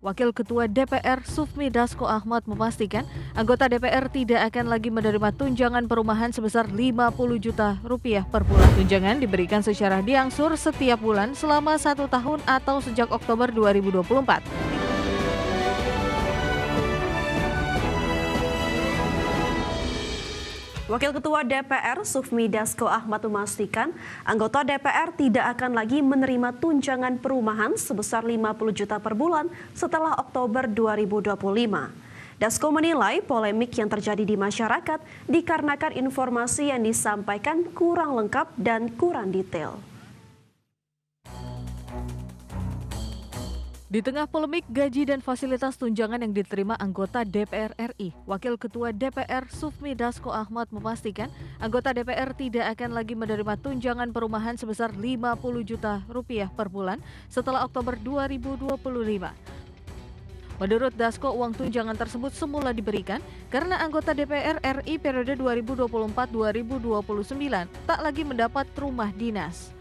Wakil Ketua DPR Sufmi Dasko Ahmad memastikan anggota DPR tidak akan lagi menerima tunjangan perumahan sebesar 50 juta rupiah per bulan. Tunjangan diberikan secara diangsur setiap bulan selama 1 tahun atau sejak Oktober 2024. Wakil Ketua DPR Sufmi Dasko Ahmad memastikan anggota DPR tidak akan lagi menerima tunjangan perumahan sebesar 50 juta per bulan setelah Oktober 2025. Dasko menilai polemik yang terjadi di masyarakat dikarenakan informasi yang disampaikan kurang lengkap dan kurang detail. Di tengah polemik gaji dan fasilitas tunjangan yang diterima anggota DPR RI, Wakil Ketua DPR Sufmi Dasko Ahmad memastikan anggota DPR tidak akan lagi menerima tunjangan perumahan sebesar 50 juta rupiah per bulan setelah Oktober 2025. Menurut Dasko, uang tunjangan tersebut semula diberikan karena anggota DPR RI periode 2024-2029 tak lagi mendapat rumah dinas.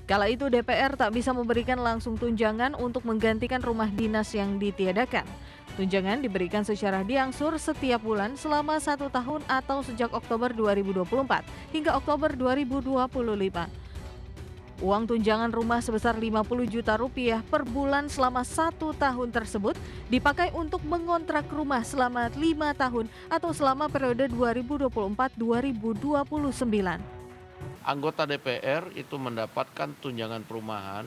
Kala itu DPR tak bisa memberikan langsung tunjangan untuk menggantikan rumah dinas yang ditiadakan. Tunjangan diberikan secara diangsur setiap bulan selama 1 tahun atau sejak Oktober 2024 hingga Oktober 2025. Uang tunjangan rumah sebesar 50 juta rupiah per bulan selama 1 tahun tersebut dipakai untuk mengontrak rumah selama 5 tahun atau selama periode 2024-2029. Anggota DPR itu mendapatkan tunjangan perumahan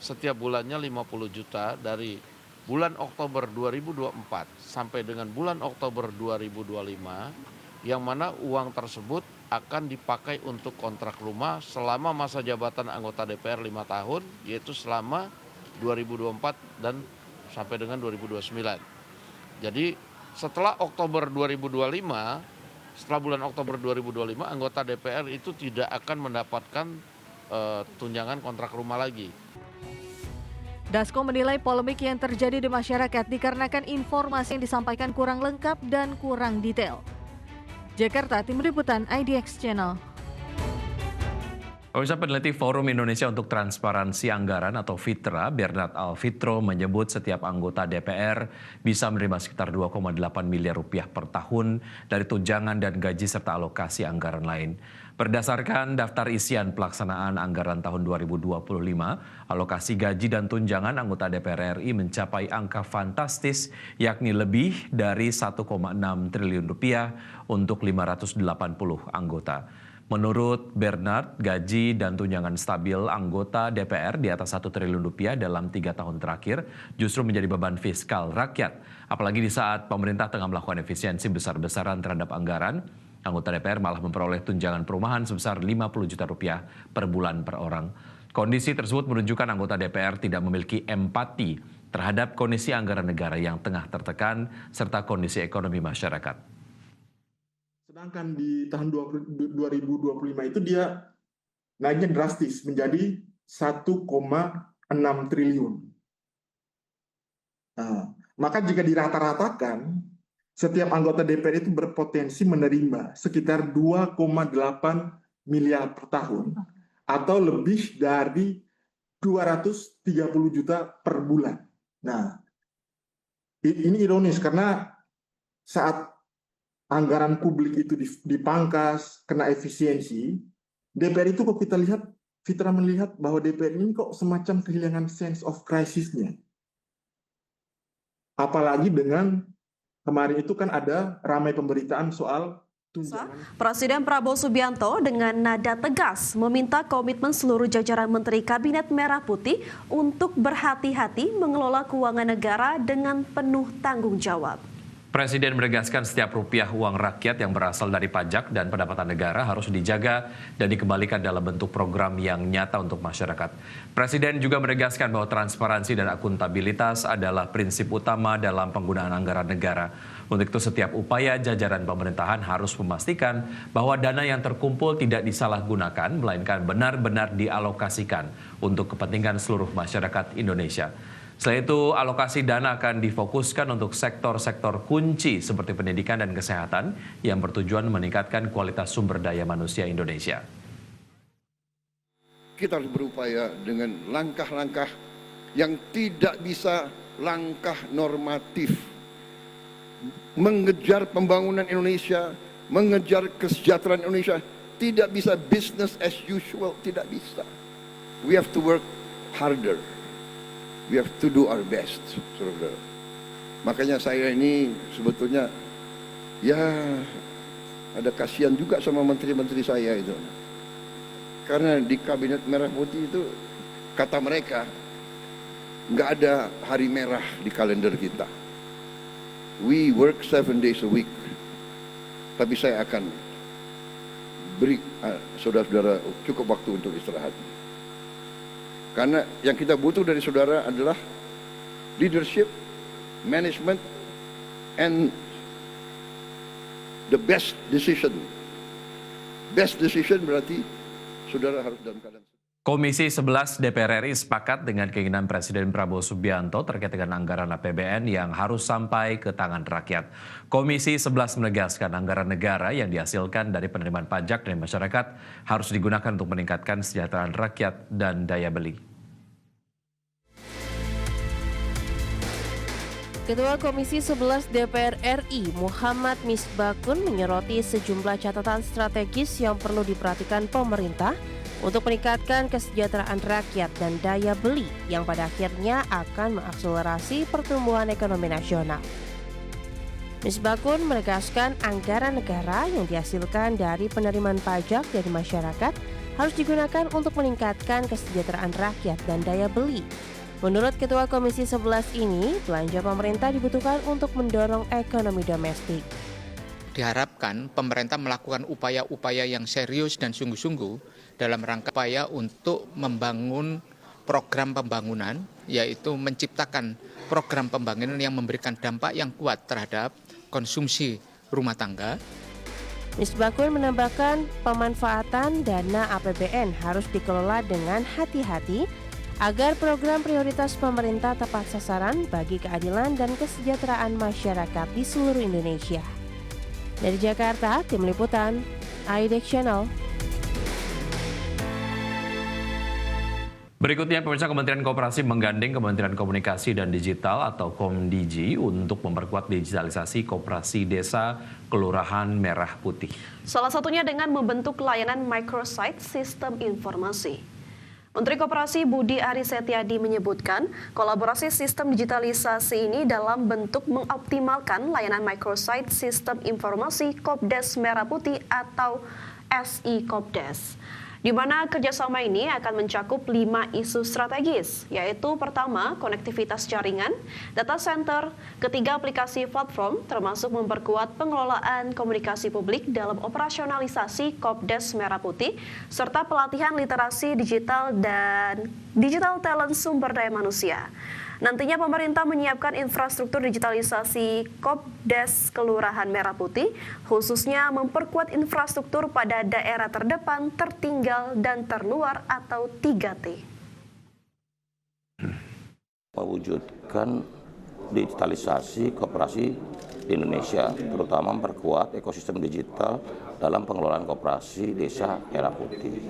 setiap bulannya 50 juta dari bulan Oktober 2024 sampai dengan bulan Oktober 2025, yang mana uang tersebut akan dipakai untuk kontrak rumah selama masa jabatan anggota DPR 5 tahun, yaitu selama 2024 dan sampai dengan 2029. Jadi setelah Oktober 2025, setelah bulan Oktober 2025, anggota DPR itu tidak akan mendapatkan tunjangan kontrak rumah lagi. Dasko menilai polemik yang terjadi di masyarakat dikarenakan informasi yang disampaikan kurang lengkap dan kurang detail. Jakarta, Tim Liputan IDX Channel. Pemirsa, peneliti Forum Indonesia untuk Transparansi Anggaran atau FITRA, Bernard Alfitro, menyebut setiap anggota DPR bisa menerima sekitar 2,8 miliar rupiah per tahun dari tunjangan dan gaji serta alokasi anggaran lain. Berdasarkan daftar isian pelaksanaan anggaran tahun 2025, alokasi gaji dan tunjangan anggota DPR RI mencapai angka fantastis, yakni lebih dari 1,6 triliun rupiah untuk 580 anggota. Menurut Bernard, gaji dan tunjangan stabil anggota DPR di atas 1 triliun rupiah dalam 3 tahun terakhir justru menjadi beban fiskal rakyat. Apalagi di saat pemerintah tengah melakukan efisiensi besar-besaran terhadap anggaran, anggota DPR malah memperoleh tunjangan perumahan sebesar 50 juta rupiah per bulan per orang. Kondisi tersebut menunjukkan anggota DPR tidak memiliki empati terhadap kondisi anggaran negara yang tengah tertekan serta kondisi ekonomi masyarakat. Sedangkan di tahun 2025 itu dia naiknya drastis menjadi 1,6 triliun. Nah, maka jika dirata-ratakan, setiap anggota DPR itu berpotensi menerima sekitar 2,8 miliar per tahun atau lebih dari 230 juta per bulan. Nah, ini ironis karena saat anggaran publik itu dipangkas, kena efisiensi, DPR itu kok kita lihat, Fitra melihat bahwa DPR ini kok semacam kehilangan sense of crisis-nya. Apalagi dengan kemarin itu kan ada ramai pemberitaan soal tunjangan. Presiden Prabowo Subianto dengan nada tegas meminta komitmen seluruh jajaran Menteri Kabinet Merah Putih untuk berhati-hati mengelola keuangan negara dengan penuh tanggung jawab. Presiden menegaskan setiap rupiah uang rakyat yang berasal dari pajak dan pendapatan negara harus dijaga dan dikembalikan dalam bentuk program yang nyata untuk masyarakat. Presiden juga menegaskan bahwa transparansi dan akuntabilitas adalah prinsip utama dalam penggunaan anggaran negara. Untuk itu setiap upaya jajaran pemerintahan harus memastikan bahwa dana yang terkumpul tidak disalahgunakan, melainkan benar-benar dialokasikan untuk kepentingan seluruh masyarakat Indonesia. Selain itu, alokasi dana akan difokuskan untuk sektor-sektor kunci seperti pendidikan dan kesehatan yang bertujuan meningkatkan kualitas sumber daya manusia Indonesia. Kita harus berupaya dengan langkah-langkah yang tidak bisa langkah normatif mengejar pembangunan Indonesia, mengejar kesejahteraan Indonesia. Tidak bisa business as usual, tidak bisa. We have to work harder. We have to do our best, saudara. Makanya saya ini sebetulnya ya ada kasihan juga sama menteri-menteri saya itu. Karena di Kabinet Merah Putih itu kata mereka nggak ada hari merah di kalender kita. We work 7 days a week. Tapi saya akan beri saudara-saudara cukup waktu untuk istirahat. Karena yang kita butuh dari saudara adalah leadership, management, and the best decision. Best decision berarti saudara harus dalam keadaan. Komisi 11 DPR RI sepakat dengan keinginan Presiden Prabowo Subianto terkait dengan anggaran APBN yang harus sampai ke tangan rakyat. Komisi 11 menegaskan anggaran negara yang dihasilkan dari penerimaan pajak dari masyarakat harus digunakan untuk meningkatkan kesejahteraan rakyat dan daya beli. Ketua Komisi 11 DPR RI Muhammad Misbakun menyoroti sejumlah catatan strategis yang perlu diperhatikan pemerintah untuk meningkatkan kesejahteraan rakyat dan daya beli yang pada akhirnya akan mengakselerasi pertumbuhan ekonomi nasional. Misbakun menegaskan anggaran negara yang dihasilkan dari penerimaan pajak dari masyarakat harus digunakan untuk meningkatkan kesejahteraan rakyat dan daya beli. Menurut Ketua Komisi 11 ini, belanja pemerintah dibutuhkan untuk mendorong ekonomi domestik. Diharapkan pemerintah melakukan upaya-upaya yang serius dan sungguh-sungguh dalam rangka upaya untuk membangun program pembangunan, yaitu menciptakan program pembangunan yang memberikan dampak yang kuat terhadap konsumsi rumah tangga. Misbakun menambahkan pemanfaatan dana APBN harus dikelola dengan hati-hati agar program prioritas pemerintah tepat sasaran bagi keadilan dan kesejahteraan masyarakat di seluruh Indonesia. Dari Jakarta, Tim Liputan, IDX Channel. Berikutnya, pemirsa, Kementerian Koperasi menggandeng Kementerian Komunikasi dan Digital atau Komdigi untuk memperkuat digitalisasi koperasi desa Kelurahan Merah Putih. Salah satunya dengan membentuk layanan microsite sistem informasi. Menteri Koperasi Budi Aris Setiadi menyebutkan kolaborasi sistem digitalisasi ini dalam bentuk mengoptimalkan layanan microsite sistem informasi Kopdes Merah Putih atau SI Kopdes, di mana kerjasama ini akan mencakup 5 isu strategis, yaitu pertama, konektivitas jaringan, data center, ketiga, aplikasi platform, termasuk memperkuat pengelolaan komunikasi publik dalam operasionalisasi Kopdes Merah Putih, serta pelatihan literasi digital dan digital talent sumber daya manusia. Nantinya pemerintah menyiapkan infrastruktur digitalisasi Kopdes Kelurahan Merah Putih, khususnya memperkuat infrastruktur pada daerah terdepan, tertinggal, dan terluar atau 3T. Mewujudkan digitalisasi koperasi di Indonesia, terutama memperkuat ekosistem digital dalam pengelolaan koperasi desa Merah Putih.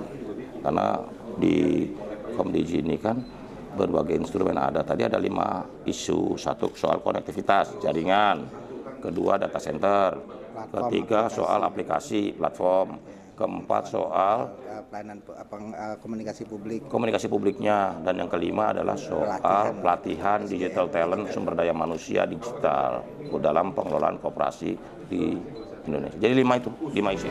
Karena di Komdigi ini kan berbagai instrumen ada. Tadi ada 5 isu. Satu soal konektivitas jaringan, kedua data center, ketiga soal aplikasi platform, keempat soal pelayanan komunikasi publiknya, dan yang kelima adalah soal pelatihan digital talent sumber daya manusia digital dalam pengelolaan koperasi di Indonesia. Jadi 5 isu.